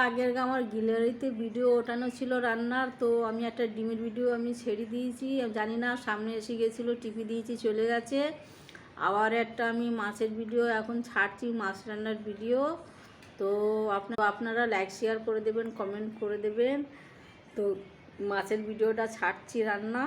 আগের আমার গ্যালারিতে ভিডিও ওঠানো ছিল রান্নার, তো আমি একটা ডিমের ভিডিও আমি ছেড়ে দিয়েছি, জানি না সামনে এসে গেছিলো, টিপি দিয়েছি চলে গেছে। আবার একটা আমি মাছের ভিডিও এখন ছাড়ছি, মাছ রান্নার ভিডিও। তো আপনারা লাইক শেয়ার করে দেবেন, কমেন্ট করে দেবেন। তো মাছের ভিডিওটা ছাড়ছি রান্না।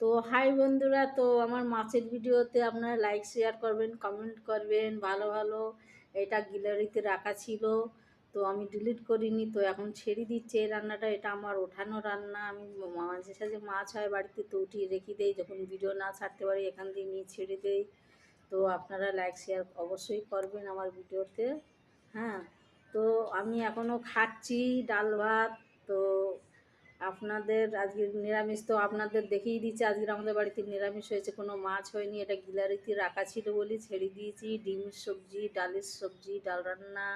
তো হাই বন্ধুরা, তো আমার মাছের ভিডিওতে আপনারা লাইক শেয়ার করবেন, কমেন্ট করবেন। ভালো ভালো এটা গ্যালারিতে রাখা ছিল, তো আমি ডিলিট করিনি, তো এখন ছেড়ে দিচ্ছে এই রান্নাটা। এটা আমার ওঠানো রান্না। আমি মাঝে সাঝে মাছ হয় বাড়িতে, তো উঠিয়ে রেখে দেই, যখন ভিডিও না ছাড়তে পারি এখান দিয়ে নিয়ে ছেড়ে দেই। তো আপনারা লাইক শেয়ার অবশ্যই করবেন আমার ভিডিওতে। হ্যাঁ, তো আমি এখনও খাচ্ছি ডাল ভাত। তো আপনাদের আজকে নিরামিষ, তো আপনাদের দেখিয়ে দিচ্ছে আজকে আমাদের বাড়িতে নিরামিষ হয়েছে, কোনো মাছ হয়নি। এটা গ্যালারিতে রাখা ছিল বলে ছেড়ে দিয়েছি। ডিমের সবজি, ডালের সবজি, ডাল রান্না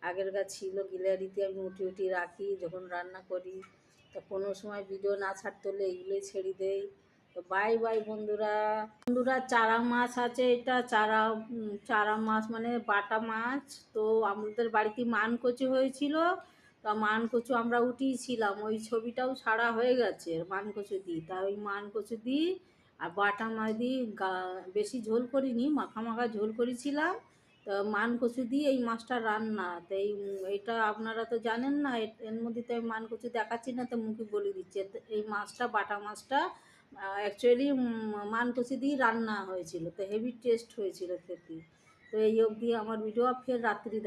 আগেরকার ছিল গ্যালারিতে, আমি উঠে উঠিয়ে রাখি যখন রান্না করি। তো কোনো সময় ভিডিও না ছাড়তে হলে এইগুলোই ছেড়ে দেই। তো বাই বাই বন্ধুরা। চারা মাছ আছে, এটা চারা মাছ মানে বাটা মাছ। তো আমাদের বাড়িতে মানকচু হয়েছিল, তা মানকচু আমরা উঠিয়েছিলাম, ওই ছবিটাও ছাড়া হয়ে গেছে মানকচু দিই। তা ওই মানকচু দিই আর বাটা মাছ দিই, বেশি ঝোল করিনি, মাখা মাখা ঝোল করেছিলাম। তো মানকচু দিয়ে এই মাছটা রান্না। তো এইটা আপনারা তো জানেন না, এর মধ্যে তো আমি মানকচু দেখাচ্ছি না, তো মুখে বলে দিচ্ছে। এই মাছটা, বাটা মাছটা অ্যাকচুয়ালি মানকচু দিয়ে রান্না হয়েছিল, তো হেভি টেস্ট হয়েছিল খেতে। তো এই অবধি আমার ভিডিও, ফের রাত্রি